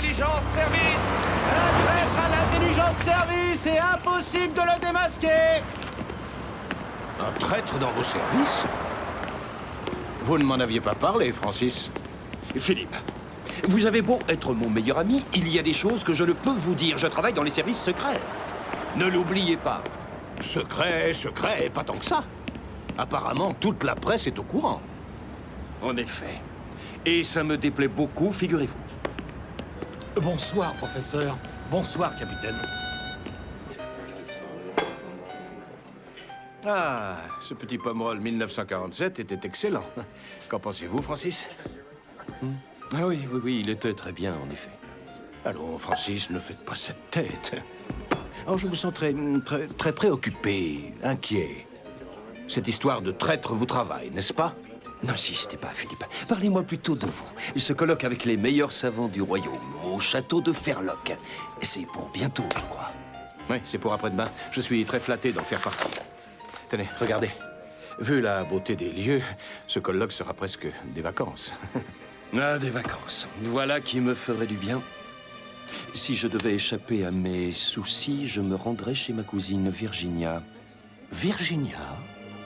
l'intelligence service! Un traître à l'intelligence service, c'est impossible de le démasquer! Un traître dans vos services? Vous ne m'en aviez pas parlé, Francis. Philippe, vous avez beau être mon meilleur ami, il y a des choses que je ne peux vous dire. Je travaille dans les services secrets. Ne l'oubliez pas. Secret, secret, pas tant que ça. Apparemment, toute la presse est au courant. En effet. Et ça me déplaît beaucoup, figurez-vous. Bonsoir, professeur. Bonsoir, capitaine. Ah, ce petit pomerol 1947 était excellent. Qu'en pensez-vous, Francis? Ah oui, il était très bien, en effet. Allons, Francis, ne faites pas cette tête. Alors, je vous sens très préoccupé, inquiet. Cette histoire de traître vous travaille, n'est-ce pas? N'insistez pas, Philippe. Parlez-moi plutôt de vous. Il se colloque avec les meilleurs savants du royaume, au château de Ferloc. Et c'est pour bientôt, je crois. Oui, c'est pour après-demain. Je suis très flatté d'en faire partie. Tenez, regardez. Vu la beauté des lieux, ce colloque sera presque des vacances. Ah, des vacances. Voilà qui me ferait du bien. Si je devais échapper à mes soucis, je me rendrais chez ma cousine Virginia. Virginia?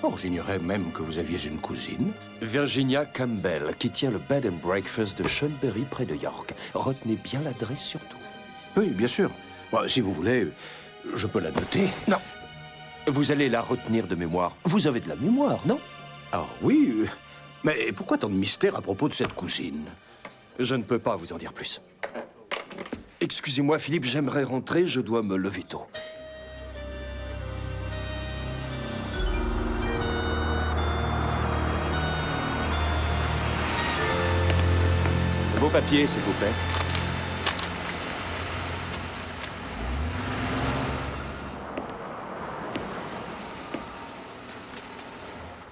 Oh, j'ignorais même que vous aviez une cousine. Virginia Campbell, qui tient le bed and breakfast de Shunbury près de York. Retenez bien l'adresse surtout. Oui, bien sûr. Bon, si vous voulez, je peux la noter. Non. Vous allez la retenir de mémoire. Vous avez de la mémoire, non? Ah oui, mais pourquoi tant de mystère à propos de cette cousine? Je ne peux pas vous en dire plus. Excusez-moi, Philippe, j'aimerais rentrer, je dois me lever tôt. Vos papiers, s'il vous plaît.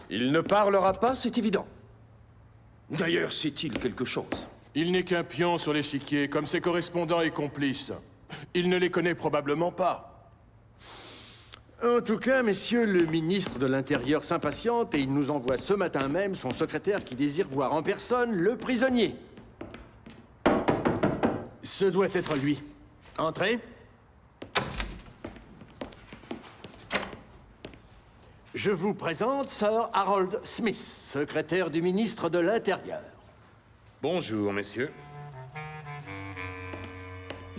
Il ne parlera pas, c'est évident. D'ailleurs, sait-il quelque chose? Il n'est qu'un pion sur l'échiquier, comme ses correspondants et complices. Il ne les connaît probablement pas. En tout cas, messieurs, le ministre de l'Intérieur s'impatiente et il nous envoie ce matin même son secrétaire qui désire voir en personne le prisonnier. Ce doit être lui. Entrez. Je vous présente Sir Harold Smith, secrétaire du ministre de l'Intérieur. Bonjour, messieurs.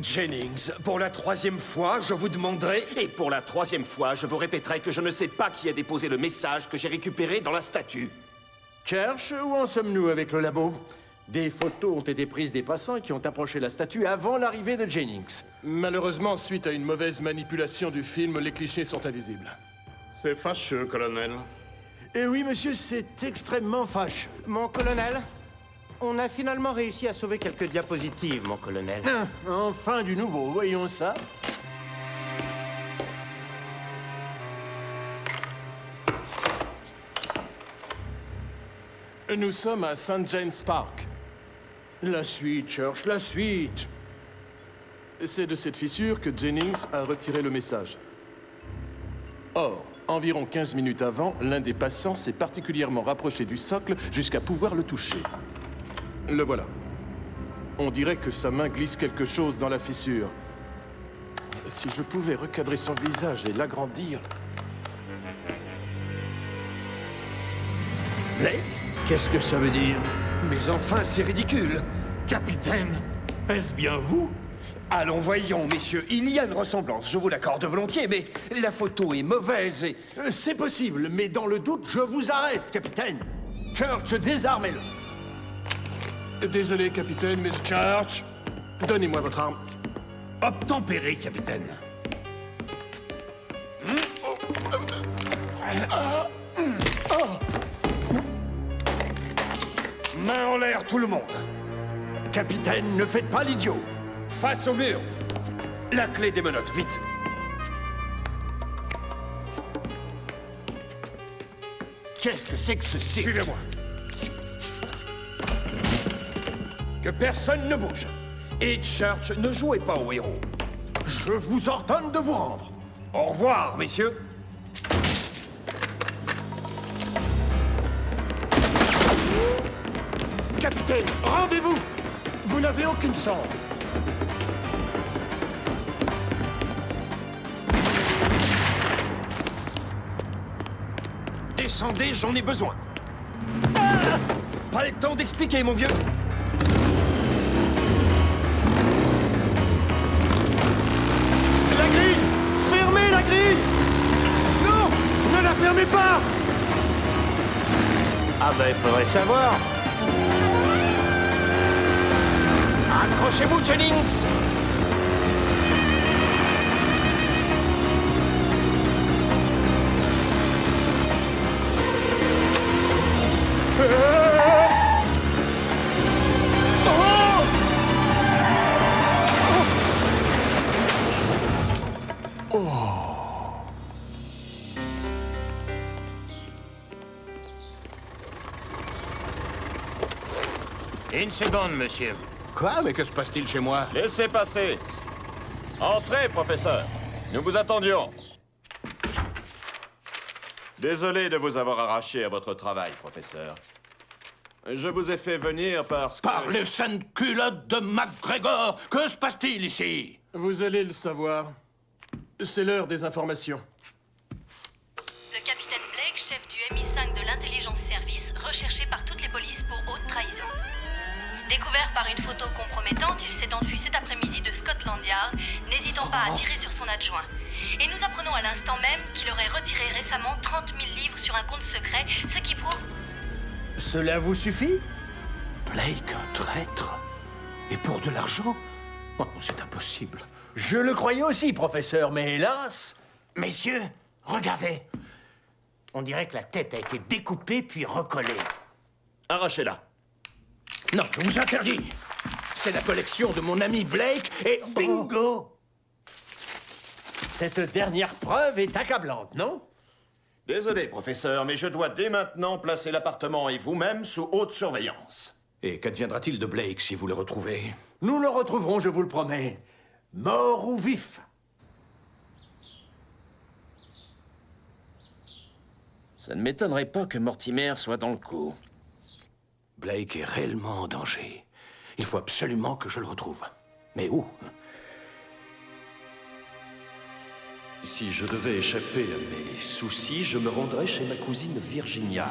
Jennings, pour la 3e fois, je vous demanderai... Et pour la 3e fois, je vous répéterai que je ne sais pas qui a déposé le message que j'ai récupéré dans la statue. Church, où en sommes-nous avec le labo? Des photos ont été prises des passants qui ont approché la statue avant l'arrivée de Jennings. Malheureusement, suite à une mauvaise manipulation du film, les clichés sont invisibles. C'est fâcheux, colonel. Eh oui, monsieur, c'est extrêmement fâcheux. Mon colonel, on a finalement réussi à sauver quelques diapositives, mon colonel. Ah, enfin du nouveau, voyons ça. Nous sommes à St. James Park. La suite, Church, la suite. C'est de cette fissure que Jennings a retiré le message. Or, environ 15 minutes avant, l'un des passants s'est particulièrement rapproché du socle jusqu'à pouvoir le toucher. Le voilà. On dirait que sa main glisse quelque chose dans la fissure. Si je pouvais recadrer son visage et l'agrandir... Mais qu'est-ce que ça veut dire? Mais enfin, c'est ridicule. Capitaine, est-ce bien vous? Allons, voyons, messieurs, il y a une ressemblance, je vous l'accorde volontiers, mais la photo est mauvaise et... C'est possible, mais dans le doute, je vous arrête, capitaine. Church, désarmez-le. Désolé, capitaine, mais... Church! Donnez-moi votre arme. Obtempéré, capitaine. Main en l'air, tout le monde! Capitaine, ne faites pas l'idiot. Face au mur! La clé des menottes, vite! Qu'est-ce que c'est que ceci? Suivez-moi! Que personne ne bouge! Et Church, ne jouez pas au héros! Je vous ordonne de vous rendre. Au revoir, messieurs! Capitaine, rendez-vous. Vous n'avez aucune chance. Descendez, j'en ai besoin. Ah! Pas le temps d'expliquer, mon vieux. La grille! Fermez la grille! Non! Ne la fermez pas! Ah ben, il faudrait savoir. Accrochez-vous, Jennings. Une seconde, monsieur. Quoi? Mais que se passe-t-il chez moi? Laissez passer. Entrez, professeur. Nous vous attendions. Désolé de vous avoir arraché à votre travail, professeur. Je vous ai fait venir parce que... Par les saintes culottes de MacGregor! Que se passe-t-il ici? Vous allez le savoir. C'est l'heure des informations. Le capitaine Blake, chef du MI5 de l'intelligence service, recherché par toutes les polices pour haute trahison. Découvert par une photo compromettante, il s'est enfui cet après-midi de Scotland Yard, n'hésitant pas à tirer sur son adjoint. Et nous apprenons à l'instant même qu'il aurait retiré récemment 30 000 livres sur un compte secret, ce qui prouve... Cela vous suffit? Blake, un traître? Et pour de l'argent? Oh, c'est impossible. Je le croyais aussi, professeur, mais hélas... Messieurs, regardez. On dirait que la tête a été découpée puis recollée. Arrachez-la. Non, je vous interdis. C'est la collection de mon ami Blake et... Bingo! Cette dernière preuve est accablante, non? Désolé, professeur, mais je dois dès maintenant placer l'appartement et vous-même sous haute surveillance. Et qu'adviendra-t-il de Blake si vous le retrouvez? Nous le retrouverons, je vous le promets. Mort ou vif. Ça ne m'étonnerait pas que Mortimer soit dans le coup. Blake est réellement en danger. Il faut absolument que je le retrouve. Mais où? Si je devais échapper à mes soucis, je me rendrais chez ma cousine Virginia.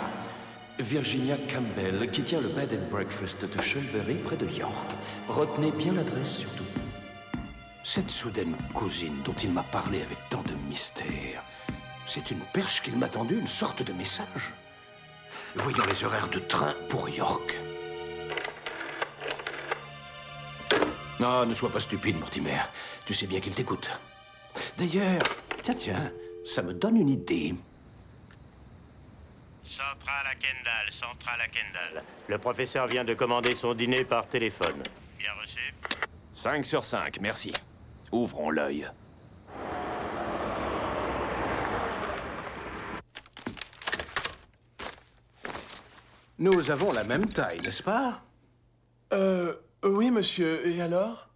Virginia Campbell, qui tient le bed and breakfast de Shulbury, près de York. Retenez bien l'adresse, surtout. Cette soudaine cousine dont il m'a parlé avec tant de mystère, c'est une perche qu'il m'a tendue, une sorte de message. Voyons les horaires de train pour York. Non, ne sois pas stupide, Mortimer. Tu sais bien qu'il t'écoute. D'ailleurs, tiens, ça me donne une idée. Centrale à Kendall. Le professeur vient de commander son dîner par téléphone. Bien reçu. 5 sur 5, merci. Ouvrons l'œil. Nous avons la même taille, n'est-ce pas? Oui, monsieur. Et alors?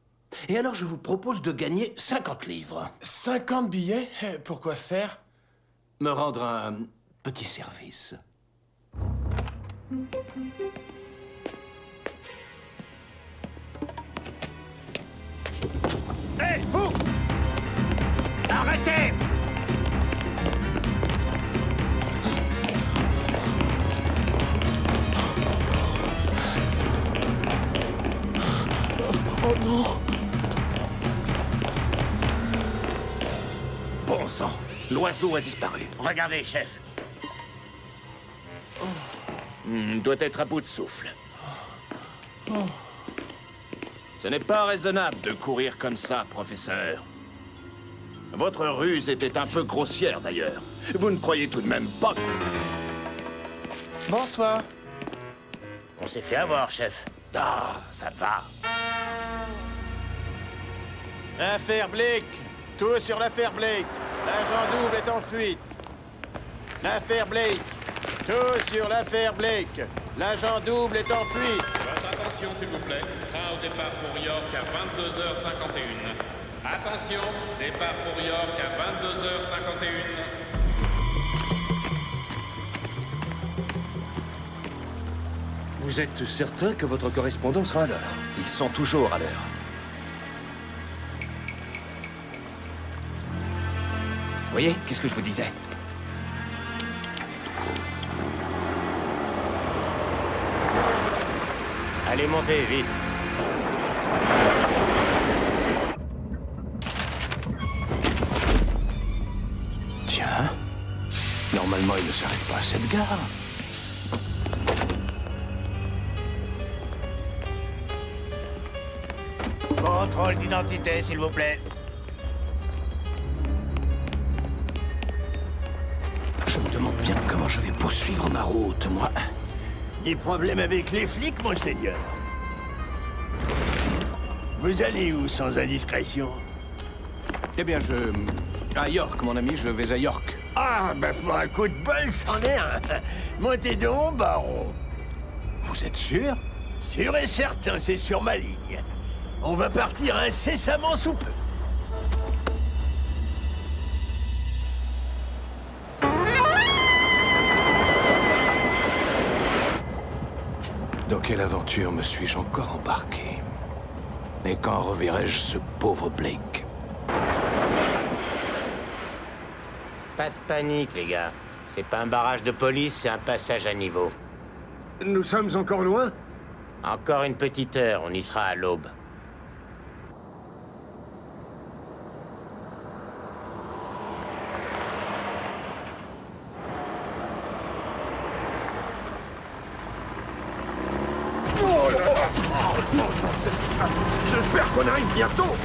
Et alors, je vous propose de gagner 50 livres. 50 billets? Pourquoi faire? Me rendre un petit service. Hé, vous! Arrêtez! Oh non! Bon sang, l'oiseau a disparu. Regardez, chef. Doit être à bout de souffle. Ce n'est pas raisonnable de courir comme ça, professeur. Votre ruse était un peu grossière, d'ailleurs. Vous ne croyez tout de même pas que... Bonsoir. On s'est fait avoir, chef. Ah, ça va. L'affaire Blake. Tout sur l'affaire Blake. L'agent double est en fuite. L'affaire Blake. Tout sur l'affaire Blake. L'agent double est en fuite. Votre attention, s'il vous plaît. Train au départ pour York à 22h51. Attention, départ pour York à 22h51. Vous êtes certain que votre correspondant sera à l'heure? Ils sont toujours à l'heure. voyez, qu'est-ce que je vous disais? Allez, montez, vite. Tiens, normalement il ne s'arrête pas à cette gare. Contrôle d'identité, s'il vous plaît. Je me demande bien comment je vais poursuivre ma route, moi. Des problèmes avec les flics, monseigneur? Vous allez où, sans indiscrétion? Eh bien, à York, mon ami, je vais à York. Ah, ben pour un coup de bol, c'en est un. Montez donc, baron. Vous êtes sûr? Sûr et certain, c'est sur ma ligne. On va partir incessamment sous peu. Dans quelle aventure me suis-je encore embarqué? Et quand reverrai-je ce pauvre Blake? Pas de panique, les gars. C'est pas un barrage de police, c'est un passage à niveau. Nous sommes encore loin? Encore une petite heure, on y sera à l'aube. J'espère qu'on arrive bientôt.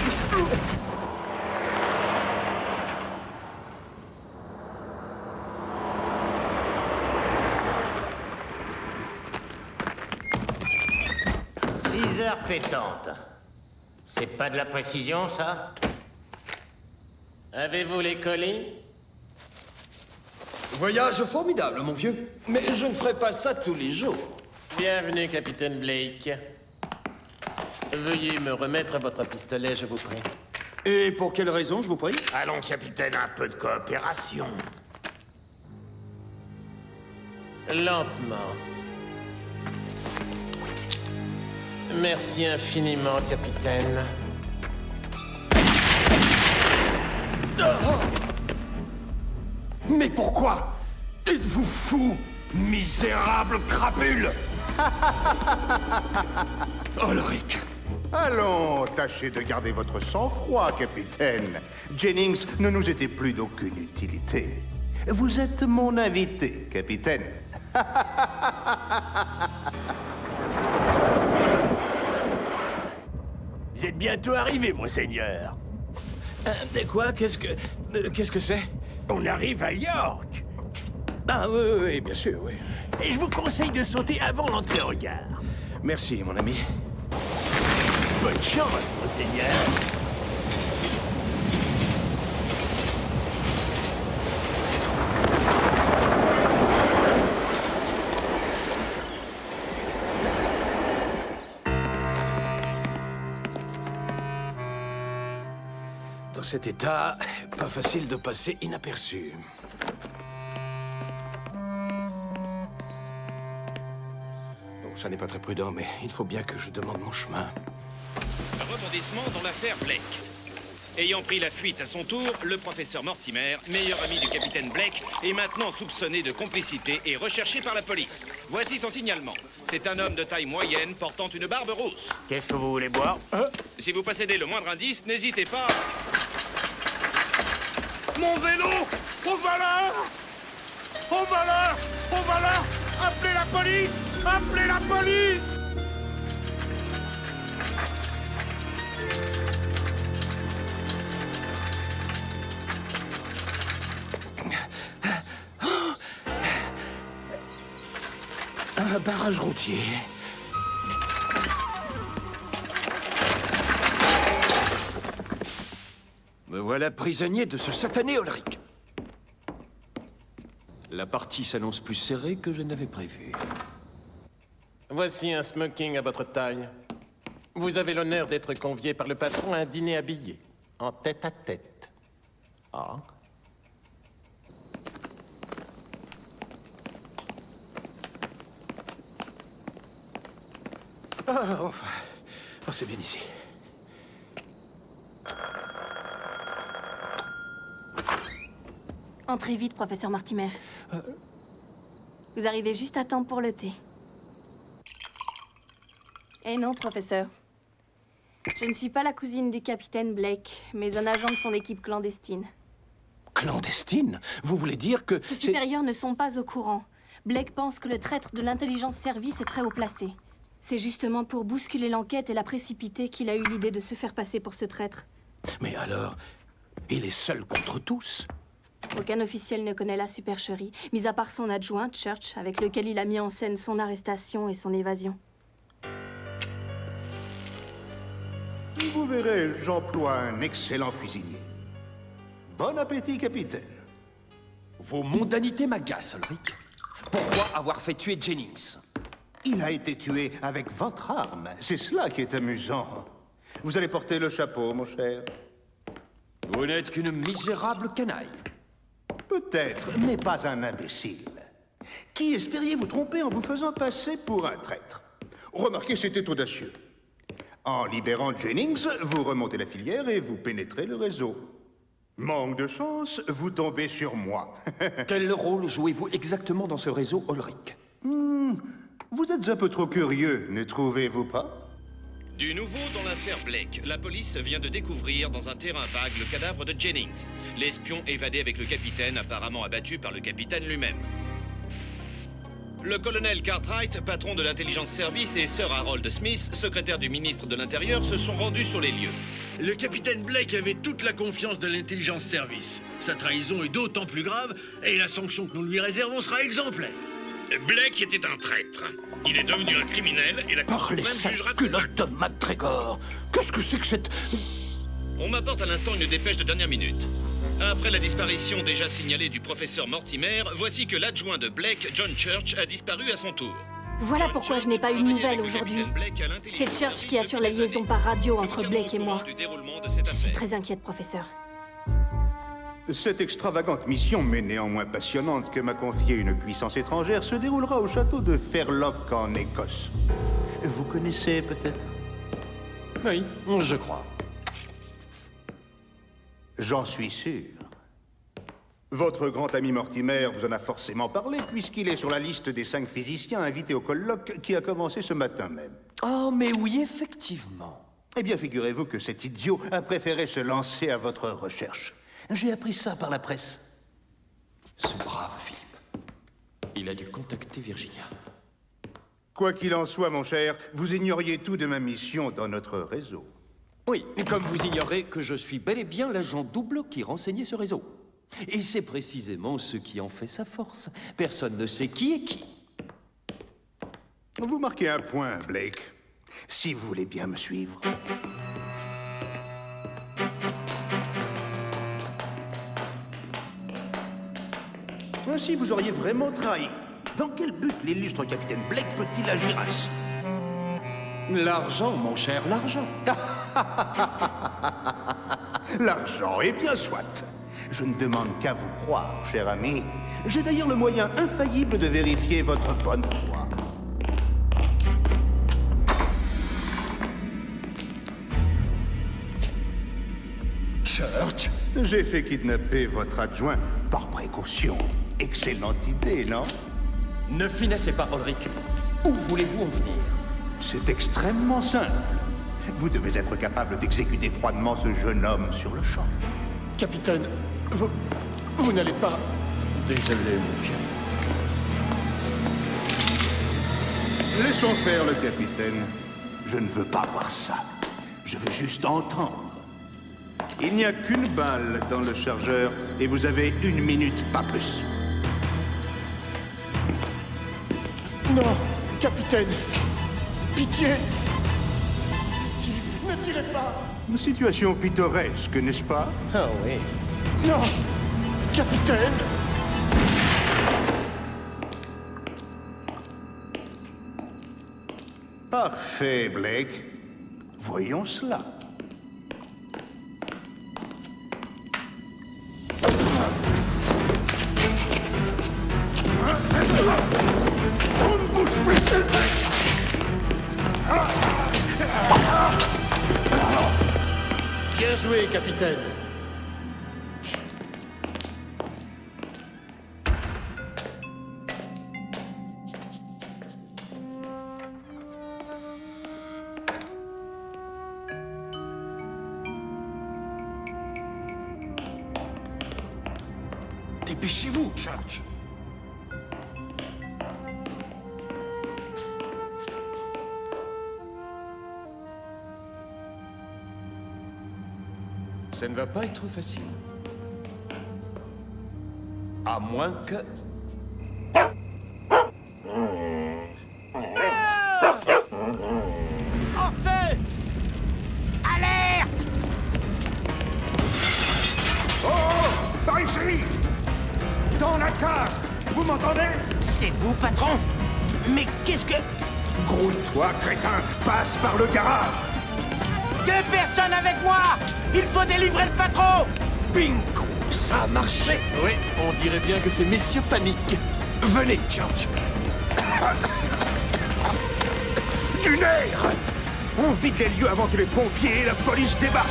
Six heures pétantes. C'est pas de la précision, ça? Avez-vous les colis? Voyage formidable, mon vieux. Mais je ne ferai pas ça tous les jours. Bienvenue, capitaine Blake. Veuillez me remettre votre pistolet, je vous prie. Et pour quelle raison, je vous prie? Allons, capitaine, un peu de coopération. Lentement. Merci infiniment, capitaine. Mais pourquoi? Êtes-vous fou, misérable crapule? Ulrich. Allons, tâchez de garder votre sang-froid, capitaine. Jennings ne nous était plus d'aucune utilité. Vous êtes mon invité, capitaine. Vous êtes bientôt arrivé, monseigneur. Quoi? Qu'est-ce que c'est? On arrive à York. Ah oui, bien sûr, oui. Et je vous conseille de sauter avant l'entrée en gare. Merci, mon ami. Bonne chance, monseigneur. Dans cet état, pas facile de passer inaperçu. Bon, ça n'est pas très prudent, mais il faut bien que je demande mon chemin. Rebondissement dans l'affaire Blake. Ayant pris la fuite à son tour, le professeur Mortimer, meilleur ami du capitaine Blake, est maintenant soupçonné de complicité et recherché par la police. Voici son signalement. C'est un homme de taille moyenne portant une barbe rousse. Qu'est-ce que vous voulez boire? Si vous possédez le moindre indice, n'hésitez pas. Mon vélo! Au voleur! Au voleur! Au voleur! Appelez la police! Appelez la police! Un barrage routier. Me voilà prisonnier de ce satané Ulrich. La partie s'annonce plus serrée que je n'avais prévu. Voici un smoking à votre taille. Vous avez l'honneur d'être convié par le patron à un dîner habillé, en tête-à-tête. Ah. Ah, enfin. Oh, c'est bien ici. Entrez vite, professeur Mortimer. Vous arrivez juste à temps pour le thé. Eh non, professeur. Je ne suis pas la cousine du capitaine Blake, mais un agent de son équipe clandestine. Clandestine? Vous voulez dire que... Ses supérieurs ne sont pas au courant. Blake pense que le traître de l'intelligence service est très haut placé. C'est justement pour bousculer l'enquête et la précipiter qu'il a eu l'idée de se faire passer pour ce traître. Mais alors, il est seul contre tous? Aucun officiel ne connaît la supercherie, mis à part son adjoint, Church, avec lequel il a mis en scène son arrestation et son évasion. Vous verrez, j'emploie un excellent cuisinier. Bon appétit, capitaine. Vos mondanités m'agacent, Ulrich. Pourquoi avoir fait tuer Jennings? Il a été tué avec votre arme. C'est cela qui est amusant. Vous allez porter le chapeau, mon cher. Vous n'êtes qu'une misérable canaille. Peut-être, mais pas un imbécile. Qui espériez vous tromper en vous faisant passer pour un traître? Remarquez, c'était audacieux. En libérant Jennings, vous remontez la filière et vous pénétrez le réseau. Manque de chance, vous tombez sur moi. Quel rôle jouez-vous exactement dans ce réseau, Ulrich? Vous êtes un peu trop curieux, ne trouvez-vous pas? Du nouveau dans l'affaire Blake, la police vient de découvrir dans un terrain vague le cadavre de Jennings, l'espion évadé avec le capitaine, apparemment abattu par le capitaine lui-même. Le colonel Cartwright, patron de l'intelligence service, et Sir Harold Smith, secrétaire du ministre de l'Intérieur, se sont rendus sur les lieux. Le capitaine Blake avait toute la confiance de l'intelligence service. Sa trahison est d'autant plus grave, et la sanction que nous lui réservons sera exemplaire. Blake était un traître. Il est devenu un criminel et la Cour Par les suprême jugera sales culottes de MacGregor! Qu'est-ce que c'est que cette... On m'apporte à l'instant une dépêche de dernière minute. Après la disparition déjà signalée du professeur Mortimer, voici que l'adjoint de Blake, John Church, a disparu à son tour. Voilà pourquoi je n'ai pas eu de nouvelles aujourd'hui. C'est Church qui assure la liaison par radio entre Blake et moi. Je suis très inquiète, professeur. Cette extravagante mission, mais néanmoins passionnante, que m'a confiée une puissance étrangère, se déroulera au château de Fairlock en Écosse. Vous connaissez peut-être? Oui, je crois. J'en suis sûr. Votre grand ami Mortimer vous en a forcément parlé, puisqu'il est sur la liste des 5 physiciens invités au colloque qui a commencé ce matin même. Oh, mais oui, effectivement. Eh bien, figurez-vous que cet idiot a préféré se lancer à votre recherche. J'ai appris ça par la presse. Ce brave Philippe. Il a dû contacter Virginia. Quoi qu'il en soit, mon cher, vous ignoriez tout de ma mission dans notre réseau. Oui, comme vous ignorez que je suis bel et bien l'agent double qui renseignait ce réseau. Et c'est précisément ce qui en fait sa force. Personne ne sait qui est qui. Vous marquez un point, Blake. Si vous voulez bien me suivre. Ainsi, vous auriez vraiment trahi. Dans quel but l'illustre capitaine Blake peut-il agir ainsi? L'argent, mon cher, l'argent. L'argent, eh bien soit. Je ne demande qu'à vous croire, cher ami. J'ai d'ailleurs le moyen infaillible de vérifier votre bonne foi. Church? J'ai fait kidnapper votre adjoint par précaution. Excellente idée, non? Ne finissez pas, Ulrich. Où voulez-vous en venir? C'est extrêmement simple. Vous devez être capable d'exécuter froidement ce jeune homme sur le champ. Capitaine, vous n'allez pas... Désolé, mon vieux. Laissons faire le capitaine. Je ne veux pas voir ça. Je veux juste entendre. Il n'y a qu'une balle dans le chargeur et vous avez 1 minute, pas plus. Non, capitaine. Pitié. Ne tirez pas. Une situation pittoresque, n'est-ce pas? Ah oui. Non, capitaine. Parfait, Blake. Voyons cela. On ne bouge plus. Bien joué, capitaine. Dépêchez-vous, Church. Ça ne va pas être facile. À moins que... En feu! Alerte! Oh! Par ici! Dans la cave! Vous m'entendez? C'est vous, patron? Mais qu'est-ce que... Grouille-toi, crétin! Passe par le garage! 2 personnes avec moi! Il faut délivrer le patron! Bingo! Ça a marché! Oui, on dirait bien que ces messieurs paniquent. Venez, George! Du nerf! On vide les lieux avant que les pompiers et la police débarquent!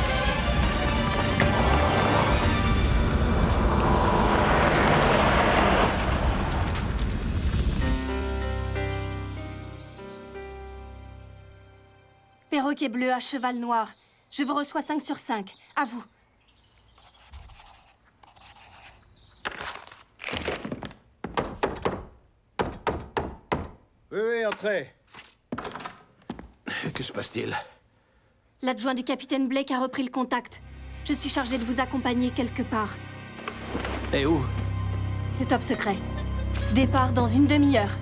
Perroquet bleu à cheval noir. Je vous reçois 5 sur 5. À vous. Oui, entrez. Que se passe-t-il? L'adjoint du capitaine Blake a repris le contact. Je suis chargée de vous accompagner quelque part. Et où? C'est top secret. Départ dans une demi-heure.